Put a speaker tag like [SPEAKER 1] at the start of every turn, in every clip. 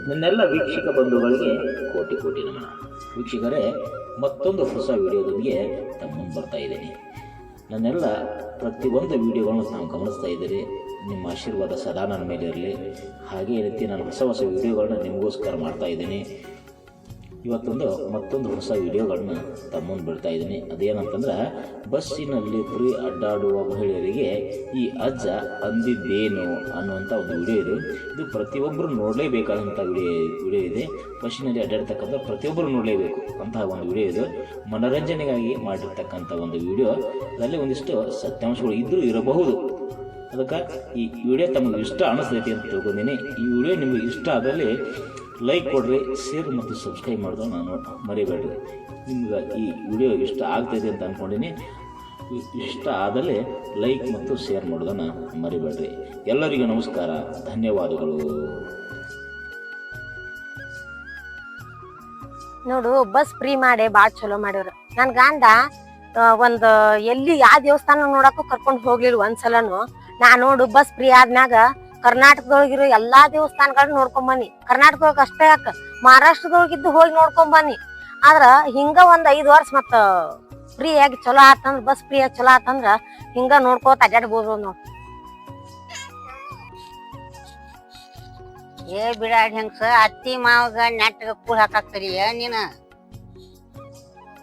[SPEAKER 1] ನನ್ನೆಲ್ಲ ವೀಕ್ಷಕ ಬಂಧುಗಳಿಗೆ ಕೋಟಿ ಕೋಟಿ ನಮನ. ವೀಕ್ಷಕರೇ, ಮತ್ತೊಂದು ಹೊಸ ವಿಡಿಯೋದೊಂದಿಗೆ ತಮ್ಮ ಮುಂದೆ ಬರ್ತಾ ಇದ್ದೀನಿ. ನನ್ನೆಲ್ಲ ಪ್ರತಿಯೊಂದು ವಿಡಿಯೋಗಳನ್ನು ತಾವು ಗಮನಿಸ್ತಾ ಇದ್ದೀರಿ. ನಿಮ್ಮ ಆಶೀರ್ವಾದ ಸದಾ ನನ್ನ ಮೇಲೆ ಇರಲಿ. ಹಾಗೆ ರೀತಿ ನಾನು ಹೊಸ ಹೊಸ ವಿಡಿಯೋಗಳನ್ನ ನಿಮಗೋಸ್ಕರ ಮಾಡ್ತಾ ಇದ್ದೀನಿ. ಇವತ್ತೊಂದು ಮತ್ತೊಂದು ಹೊಸ ವಿಡಿಯೋಗಳನ್ನ ತಮ್ಮ ಮುಂದೆ ಬಿಡ್ತಾ ಇದ್ದೀನಿ. ಅದೇನಂತಂದ್ರೆ, ಬಸ್ಸಿನಲ್ಲಿ ಫ್ರೀ ಅಡ್ಡಾಡುವ ಮಹಿಳೆಯರಿಗೆ ಈ ಅಜ್ಜ ಅಂದಿದ್ದೇನು ಅನ್ನುವಂಥ ಒಂದು ವಿಡಿಯೋ ಇದೆ. ಇದು ಪ್ರತಿಯೊಬ್ಬರು ನೋಡಲೇಬೇಕಾದಂಥ ವಿಡಿಯೋ ಇದೆ. ಬಸ್ಸಿನಲ್ಲಿ ಅಡ್ಡಾಡ್ತಕ್ಕಂಥ ಪ್ರತಿಯೊಬ್ಬರು ನೋಡಲೇಬೇಕು ಅಂತಹ ಒಂದು ವಿಡಿಯೋ ಇದು. ಮನೋರಂಜನೆಗಾಗಿ ಮಾಡಿರ್ತಕ್ಕಂಥ ಒಂದು ವಿಡಿಯೋ. ಅದರಲ್ಲಿ ಒಂದಿಷ್ಟು ಸತ್ಯಾಂಶಗಳು ಇದ್ದರೂ ಇರಬಹುದು. ಅದಕ್ಕೆ ಈ ವಿಡಿಯೋ ತಮಗೆ ಇಷ್ಟ ಅನ್ನಿಸ್ತೈತಿ ಅಂತ ತಿಳ್ಕೊಂಡಿದ್ದೀನಿ. ಈ ವಿಡಿಯೋ ನಿಮಗೆ ಇಷ್ಟ ಆದಲ್ಲಿ ಲೈಕ್ ಕೊಡ್ರಿ, ಶೇರ್ ಮತ್ತು ಸಬ್ಸ್ಕ್ರೈಬ್ ಮಾಡೋದು ನಾನು ಮರಿಬೇಡ್ರಿ. ನಿಮ್ಗೆ ಈ ವಿಡಿಯೋ ಇಷ್ಟ ಆಗ್ತೈತೆ ಅಂತ ಅಂದ್ಕೊಂಡಿನಿ. ಇಷ್ಟ ಆದಲ್ಲಿ ಲೈಕ್ ಮತ್ತು ಶೇರ್ ಮಾಡೋದನ್ನು ಮರಿಬೇಡ್ರಿ. ಎಲ್ಲರಿಗೂ ನಮಸ್ಕಾರ, ಧನ್ಯವಾದಗಳು.
[SPEAKER 2] ನೋಡು, ಬಸ್ ಫ್ರೀ ಮಾಡಿ ಭಾಳ ಚಲೋ ಮಾಡ್ಯಾರ. ನನ್ನ ಗಂಡ ಒಂದು ಎಲ್ಲಿ ಯಾವ ದೇವಸ್ಥಾನ ನೋಡಕ್ಕೂ ಕರ್ಕೊಂಡು ಹೋಗ್ಲಿಲ್ಲ ಒಂದ್ಸಲನು. ನಾ ನೋಡು ಬಸ್ ಫ್ರೀ ಆದ್ಮ್ಯಾಗ ಕರ್ನಾಟಕದೊಳಗಿರೋ ಎಲ್ಲಾ ದೇವಸ್ಥಾನಗಳನ್ನ ನೋಡ್ಕೊಂಡ್ ಬನ್ನಿ. ಕರ್ನಾಟಕದೊಳಗ ಅಷ್ಟೇ ಯಾಕ, ಮಹಾರಾಷ್ಟ್ರದೊಳಗಿದ್ದು ಹೋಗಿ ನೋಡ್ಕೊಂಡ್ ಬನ್ನಿ. ಆದ್ರ ಹಿಂಗ ಒಂದ್ 5 ವರ್ಷ ಮತ್ತ ಫ್ರೀ ಆಗಿ ಚಲೋ ಆತಂದ್ರ, ಬಸ್ ಫ್ರೀ ಆಗಿ ಚಲೋ ಆತಂದ್ರ ಹಿಂಗ ನೋಡ್ಕೋತ ಅಡ್ಡಾಡ್ಬೋದು ನೋಡ್.
[SPEAKER 3] ಏ ಬಿಡಾಡ್ ಹೆಂಗ್ಸ, ಅತ್ತಿ ಮಾವಗ ನೆಟ್ಟಗ ಕೂಳ್ ಹಾಕಾಕ್ತರಿಯ ನೀನ.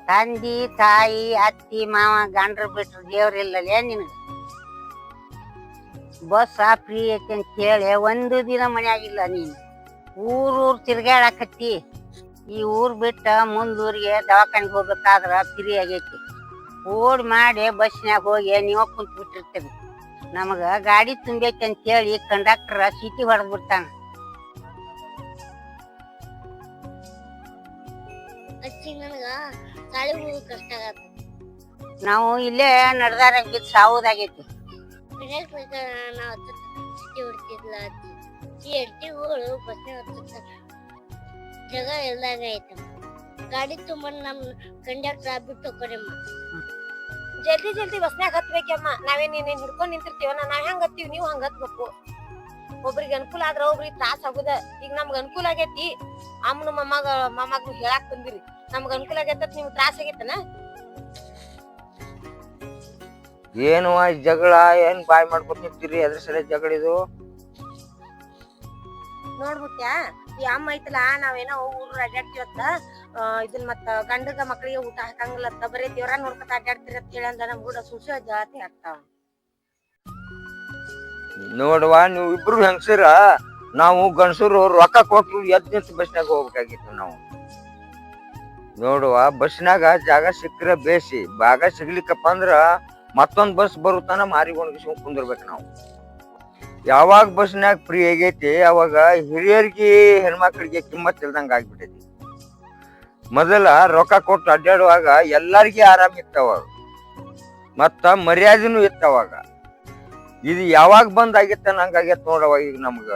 [SPEAKER 3] ತಂದಿ ತಾಯಿ ಅತ್ತಿ ಮಾವ ಗಂಡ್ರ ಬಿಟ್ರ ದೇವ್ರಿಲ್ಲಲೇ ನಿನಗ. ಬಸ್ ಫ್ರೀ ಐತಿ ಅಂತ ಹೇಳಿ ಒಂದು ದಿನ ಮನ್ಯಾಗಿಲ್ಲ ನೀನು. ಊರೂರ್ ತಿರ್ಗಾಡಕತ್ತಿ. ಈ ಊರ್ ಬಿಟ್ಟ ಮುಂದೂರಿಗೆ ದವಾಖಾನಿಗೆ ಹೋಗ್ಬೇಕಾದ್ರ ಫ್ರೀ ಆಗೈತಿ. ಓಡ್ ಮಾಡಿ ಬಸ್ನ್ಯಾಗ ಹೋಗಿ ನೀವ ಕುಂತ್ ಬಿಟ್ಟಿರ್ತೀವಿ. ನಮಗ ಗಾಡಿ ತುಂಬೈತಿ ಅಂತ ಹೇಳಿ ಕಂಡಕ್ಟರ್ ಸೀಟಿ ಹೊಡೆದ್ ಬಿಡ್ತಾನ. ನಾವು ಇಲ್ಲೇ ನಡ್ದಾರ ಬಿದ್ದು ಸಾವುದಾಗೈತಿ.
[SPEAKER 4] ಜಗ ಎಲ್ಲಾಗ ಐತಮ್ಮ. ಗಾಡಿ ತುಂಬ ನಮ್ ಕಂಡಕ್ಟರ್ ಆಗ್ಬಿಟ್ಟು ಹೋಗ್ಕೊಡಮ್ಮ.
[SPEAKER 2] ಜಲ್ದಿ ಜಲ್ದಿ ಬಸ್ನ್ಯಾಗ ಹತ್ಬೇಕಮ್ಮ. ನಾವೇನ್ ಹಿಡ್ಕೊಂಡ್ ನಿಂತಿರ್ತೀವನ, ನಾವ್ ಹೆಂಗ್ ಹತ್ತೀವಿ ನೀವು ಹಂಗ ಹತ್ಬೇಕು. ಒಬ್ರಿಗೆ ಅನುಕೂಲ ಆದ್ರ ಒಬ್ರಿಗೆ ತ್ರಾಸ ಆಗುದ. ಈಗ ನಮ್ಗ ಅನುಕೂಲ ಆಗೈತಿ, ಅಮ್ಮನ ಮೊಮ್ಮಗ ಹೇಳಾಕ್ ಬಂದಿರಿ. ನಮ್ಗ ಅನುಕೂಲ ಆಗೈತ, ನಿಮ್ಗೆ ತ್ರಾಸ ಆಗೈತನ?
[SPEAKER 5] ಏನು ಜಗಳ, ಏನ್ ಬಾಯ್ ಮಾಡ್ಕೊತ ನಿಂತೀರಿ? ಅದ್ರ ಸಲ ಜಗಳ ಇದು
[SPEAKER 2] ನೋಡ್ಬಿಟ್ಯಾ? ಈ ಅಮ್ಮ ಐತಲ್ಲ, ನಾವೇನೋ ಊರು ಅಡ್ಡಾಡ್ತಿವತ್ತ, ಇದನ್ ಮತ್ತ ಗಂಡಗ ಮಕ್ಳಿಗೆ ಊಟ ಹಾಕಂಗಿಲ್ಲತ್ತ, ಬರೀ ದೇವ್ರ ನೋಡ್ಕೊತ ಅಡ್ಡಾಡ್ತಿರ ಅಂತ ಹೇಳಿ ಅಂದ ನಮ್ ಕೂಡ ಸುಳ್ಳು ಜಾತಿ ಆಗ್ತಾವ.
[SPEAKER 5] ನೋಡುವ, ನೀವು ಇಬ್ರು ಹೆಂಗಸರ, ನಾವು ಗಂಡಸರು ರೊಕ್ಕ ಕೊಟ್ಟು ಎದ್ ನಿಂತು ಬಸ್ನಾಗ ಹೋಗ್ಬೇಕಾಗಿತ್ತು ನಾವು. ನೋಡುವ, ಬಸ್ನಾಗ ಜಾಗ ಸಿಕ್ಕರೆ ಬೇಸಿ, ಭಾಗ ಸಿಗ್ಲಿಕ್ಕಪ್ಪ ಅಂದ್ರ ಮತ್ತೊಂದ್ ಬಸ್ ಬರುತ್ತಾನ ಮಾರಿಗೊಂಡ್ಗಿಸ್ಕೊಂಡ್ ಕುಂದಿರ್ಬೇಕು ನಾವು. ಯಾವಾಗ ಬಸ್ನಾಗ ಫ್ರೀ ಆಗೈತಿ ಅವಾಗ ಹಿರಿಯರಿಗೆ ಹೆಣ್ಮಕ್ಳಿಗೆ ಕಿಮ್ಮತ್ ಇಲ್ದಂಗ ಆಗ್ಬಿಟ್ಟೈತಿ. ಮೊದಲ ರೊಕ್ಕ ಕೊಟ್ಟು ಅಡ್ಡಾಡುವಾಗ ಎಲ್ಲಾರ್ಗಿ ಆರಾಮ್ ಇತ್ತವಾಗ, ಮತ್ತ ಮರ್ಯಾದೆನೂ ಇತ್ತವಾಗ. ಇದು ಯಾವಾಗ ಬಂದ್ ಆಗಿತ್ತ ನಂಗಾಗೈತ್ ನೋಡವ ಈಗ ನಮ್ಗ.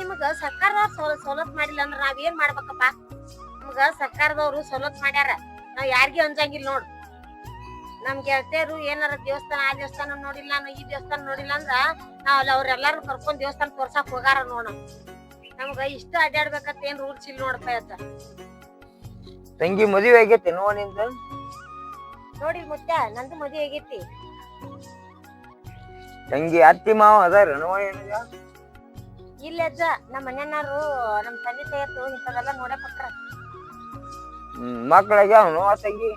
[SPEAKER 2] ನಿಮಗ ಸರ್ಕಾರದವ್ರು ಸವಲತ್ ಮಾಡಿಲ್ಲ ಅಂದ್ರ ನಾವ್ ಏನ್ ಮಾಡ್ಬೇಕಪ್ಪ? ನಮ್ಗ ಸರ್ಕಾರದವ್ರು ಸವಲತ್ ಮಾಡ್ಯಾರ, ನಾವ್ ಯಾರಿಗೂ ಅಂಜಂಗಿಲ್ಲ ನೋಡ್. ನಮ್ ಗೆಳತಿಯರು ಏನಾರ ದೇವಸ್ಥಾನ ಆ ದೇವಸ್ಥಾನ ನೋಡಿಲ್ಲ, ನಾನು ಈ ದೇವಸ್ಥಾನ ನೋಡಿಲ್ಲ ಅಂದ್ರ ನಾವ್ ಅವ್ರೆಲ್ಲಾರು ಕರ್ಕೊಂಡ್ ದೇವಸ್ಥಾನ ತೋರ್ಸಾಕ್ ಹೋಗಾರ ನೋಡ. ನಮ್ಗ ಇಷ್ಟ ಅಡ್ಡಾಡ್ಬೇಕಂತ ಏನ್ ರೂಲ್ಸ್ ಇಲ್ಲ ನೋಡಪ್ಪ. ಅಜ್ಜ
[SPEAKER 5] ತಂಗಿ ಮದುವೆ ಆಗೈತಿ ನೋ ನಿಂದ?
[SPEAKER 2] ನೋಡಿ ಮುತ್ಯ, ನಂದು ಮದುವೆ ಆಗೈತಿ.
[SPEAKER 5] ತಂಗಿ ಅತ್ತಿ ಮಾವ ಅದಾರ ನೋ? ಏನಿಲ್ಲ
[SPEAKER 2] ಇಲ್ಲ ಅಜ್ಜ, ನಮ್ಮ ಮನೆಯವರು ನಮ್ ತಂದೆ ತಾಯಿಯತ್ತು ಇಂಥದೆಲ್ಲ ನೋಡೇ ಪಟ್ರ.
[SPEAKER 5] ಮಕ್ಳಾಗ್ಯಾವನು ಆ ತಂಗಿ?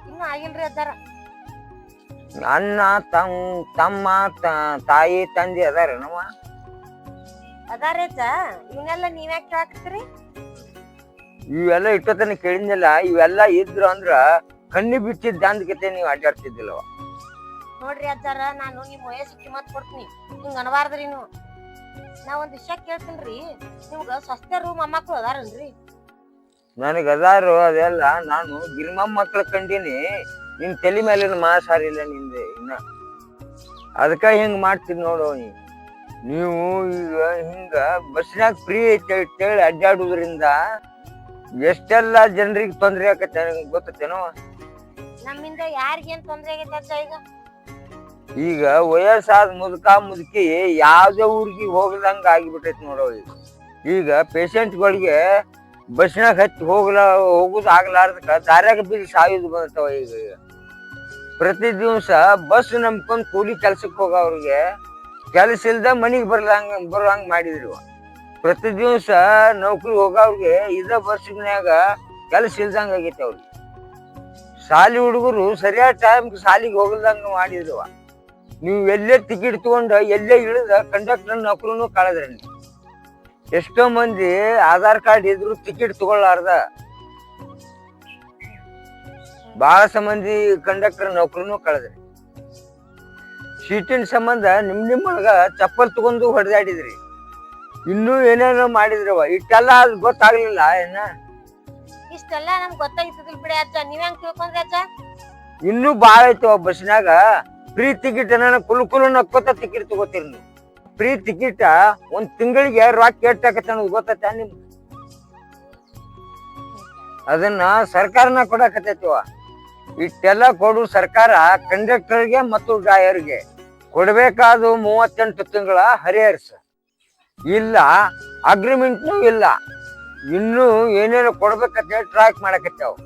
[SPEAKER 2] ಇನ್ನು ಆಗಿಲ್ರಿ ಅಜ್ಜಾರ.
[SPEAKER 5] ಅಣ್ಣ ತಮ್ಮ ತಾಯಿ ತಂದೆ ಅದಾರ ನವ?
[SPEAKER 2] ಅದಾರ ಅಜ್ಜ. ಇವನ್ನೆಲ್ಲ ನೀವ್ಯಾಕ ಕೇಳಾಕತ್ತೀರಿ?
[SPEAKER 5] ಇವೆಲ್ಲ ಇಟ್ಟತನ ಕೇಳಿದ್ನಲ್ಲ, ಇವೆಲ್ಲ ಇದ್ರು ಅಂದ್ರ ಕಣ್ಣಿ ಬಿಚ್ಚಿದ್ದ ಅಂದ್ಕತೆ ನೀವ್ ಅಡ್ಡಾಡ್ತಿದ್ದಿಲ್ಲವ.
[SPEAKER 2] ನೋಡ್ರಿ ಅಜ್ಜಾರ, ನಾನು ನಿಮ್ ವಯಸ್ಸು ಕಿಮ್ಮತ್ ಕೊಡ್ತೀನಿ, ಹಿಂಗ ಅನಬಾರ್ದ್ರಿ ನೀವು. ನಾ ಒಂದ್ ವಿಷಯ ಕೇಳ್ತೀನ್ರಿ, ನಿಮ್ಗ ಸ್ವಸ್ಥರು ಮೊಮ್ಮಕ್ಳು ಅದಾರಲ್ರಿ?
[SPEAKER 5] ನನಗ ಅದಾರು ಅದೆಲ್ಲ. ನಾನು ಗಿರಿಮಮ್ಮ ಮಕ್ಳ ಕಂಡೀನಿ. ನಿನ್ ತಲೆ ಮೇಲಿನ ಮಾಸಾರಿಲ್ಲ ನಿಂದ ಇನ್ನ, ಅದಕ್ಕ ಹಿಂಗ ಮಾಡ್ತಿದ್ ನೋಡು. ನೀವು ಈಗ ಹಿಂಗ ಬಸ್ನಾಗ ಫ್ರೀ ಐತಿ ಅಡ್ಡಾಡುದ್ರಿಂದ ಎಷ್ಟೆಲ್ಲಾ ಜನರಿಗೆ ತೊಂದ್ರೆ ಆಕತ್ತೆ ಗೊತ್ತೇನೋ?
[SPEAKER 2] ನಮ್ಮಿಂದ ಯಾರಿಗೇನ್ ತೊಂದ್ರೆ ಆಗೈತೆ ಅಜ್ಜ?
[SPEAKER 5] ಈಗ ವಯಸ್ಸಾದ ಮುದುಕ ಮುದುಕಿ ಯಾವ್ದೇ ಊರಿಗೆ ಹೋಗ್ದಂಗ ಆಗಿಬಿಟ್ಟೈತಿ ನೋಡೋ. ಈಗ ಈಗ ಪೇಷಂಟ್ಗಳಿಗೆ ಬಸ್ನಾಗ ಹತ್ತಿ ಹೋಗುದು ಆಗ್ಲಾರ್ದಕ್ಕ ದಾರ್ಯಾಗ ಬಿದ್ದು ಸಾಯುದು ಬಂದವ. ಈಗ ಪ್ರತಿ ದಿವಸ ಬಸ್ ನಂಬ್ಕೊಂಡ್ ಕೂಲಿ ಕೆಲ್ಸಕ್ಕೆ ಹೋಗೋವ್ರಿಗೆ ಕೆಲಸ ಇಲ್ದ ಮನಿಗ್ ಬರೋಂಗ್ ಮಾಡಿದ್ರು. ಪ್ರತಿ ದಿವಸ ನೌಕರಿ ಹೋಗೋವ್ರಿಗೆ ಇದ ಬಸ್ನ್ಯಾಗ ಕೆಲಸ ಇಲ್ದಂಗ ಆಗೈತೆ ಅವ್ರಿಗೆ. ಶಾಲಿ ಹುಡುಗರು ಸರಿಯಾದ ಟೈಮ್ ಶಾಲಿಗೆ ಹೋಗಲ್ದಂಗ ಮಾಡಿದ್ರು. ನೀವು ಎಲ್ಲೇ ಟಿಕೆಟ್ ತಗೊಂಡ ಎಲ್ಲೇ ಇಳಿದ ಕಂಡಕ್ಟರ್ ನೌಕರಿನೂ ಕಳೆದ್ರಿ. ಎಷ್ಟೋ ಮಂದಿ ಆಧಾರ್ ಕಾರ್ಡ್ ಇದ್ರು ಟಿಕೆಟ್ ತಗೊಳ್ಳಾರ್ದ ಬಹಳ ಮಂದಿ ಕಂಡಕ್ಟರ್ ನೌಕರಿನೂ ಕಳೆದ್ರಿ. ಸೀಟಿನ ಸಂಬಂಧ ನಿಮ್ಮೊಳಗ ಚಪ್ಪಲ್ ತಗೊಂಡು ಹೊಡೆದಾಡಿದ್ರಿ. ಇನ್ನೂ ಏನೇನೋ ಮಾಡಿದ್ರವ. ಇಷ್ಟೆಲ್ಲ ಅದು ಗೊತ್ತಾಗ್ಲಿಲ್ಲ ಏನ?
[SPEAKER 2] ಇಷ್ಟೆಲ್ಲ ನಮ್ಗೆ ಗೊತ್ತಾಗಿತ್ತದಿಲ್ ಬಿಡಿ ಅಜ್ಜ. ನೀವ್ ಹೆಂಗ್ ತಿಳ್ಕೊಂಡ್ರಿ ಅಜ್ಜ?
[SPEAKER 5] ಇನ್ನೂ ಬಾಳ ಐತವ. ಬಸ್ನಾಗ ಫ್ರೀ ಟಿಕೆಟ್ ಕುಲು ನಕ್ಕೋತ ಟಿಕೆಟ್ ತಗೋತೀರಿ ನೀವು. ಫ್ರೀ ಟಿಕೆಟ್ ಒಂದ್ ತಿಂಗಳಿಗೆ ರೊಕ್ಕ ಎಷ್ಟಾಗತ್ತೆ ಅನ್ನೋದು ಗೊತ್ತ ನಿಮ್? ಅದನ್ನ ಸರ್ಕಾರನ ಕೊಡಕತ್ತೈತಿವ. ಇಷ್ಟೆಲ್ಲ ಕೊಡು ಸರ್ಕಾರ ಕಂಡಕ್ಟರ್ಗೆ ಮತ್ತು ಡ್ರೈವರ್ಗೆ ಕೊಡ್ಬೇಕಾದ 38 ತಿಂಗಳ ಹರಿಹರ್ಸ ಇಲ್ಲ, ಅಗ್ರಿಮೆಂಟ್ನು ಇಲ್ಲ. ಇನ್ನೂ ಏನೇನು ಕೊಡ್ಬೇಕಂತ ಟ್ರ್ಯಾಕ್ ಮಾಡಕತ್ತೇವ್.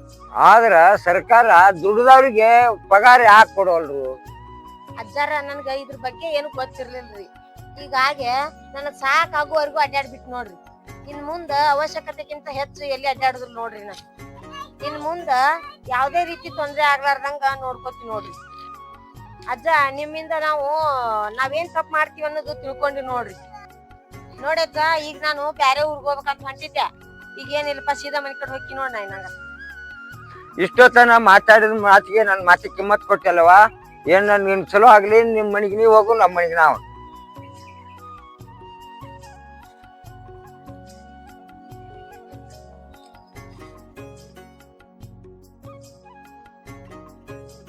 [SPEAKER 5] ಆದ್ರ ಸರ್ಕಾರ ದುಡ್ದವ್ರಿಗೆ ಪಗಾರ ಯಾಕೆ ಕೊಡವಲ್ರು?
[SPEAKER 2] ಅಜ್ಜಾರ ನನ್ಗ ಇದ್ರ ಬಗ್ಗೆ ಏನು ಗೊತ್ತಿರ್ಲಿಲ್ರಿ. ಹೀಗಾಗಿ ನನಗ್ ಸಾಕಾಗುವವರೆಗೂ ಅಡ್ಡಾಡ್ಬಿಟ್ಟು ನೋಡ್ರಿ. ಇನ್ ಮುಂದ ಅವಶ್ಯಕತೆಗಿಂತ ಹೆಚ್ಚು ಎಲ್ಲಿ ಅಡ್ಡಾಡುದ್ರು ನೋಡ್ರಿ. ನಾ ಇನ್ ಮುಂದ ಯಾವ್ದೇ ರೀತಿ ತೊಂದ್ರೆ ಆಗ್ಲಾರ್ದಂಗ ನೋಡ್ಕೊತೀವಿ ನೋಡ್ರಿ. ಅಜ್ಜ ನಿಮ್ಮಿಂದ ನಾವೇನ್ ತಪ್ಪು ಮಾಡ್ತೀವಿ ಅನ್ನೋದು ತಿಳ್ಕೊಂಡಿ ನೋಡ್ರಿ. ನೋಡಜ್ಜ, ಈಗ ನಾನು ಬ್ಯಾರೆ ಊರ್ಗ್ ಹೋಗ್ಬೇಕಂತ ಹೊಂಟಿದ್ದೆ. ಈಗ ಏನಿಲ್ಲಪ್ಪ, ಸೀದಾ ಮನೆ ಕಡೆ ಹೋಗಿ ನೋಡ್. ನಂಗ
[SPEAKER 5] ಇಷ್ಟೊತ್ತನ ಮಾತಾಡಿದ ಮಾತಿಗೆ ನನ್ ಮಾತಿಗೆ ಕಿಮ್ಮತ್ ಕೊಟ್ಟಲ್ವಾ? ಏನ್ ನನ್ ಚಲೋ ಆಗ್ಲಿ, ನಿಮ್ ಮನಿಗೆ ನೀವ್ ಹೋಗು, ನಮ್ಮ ಮನಿಗೆ ನಾವು.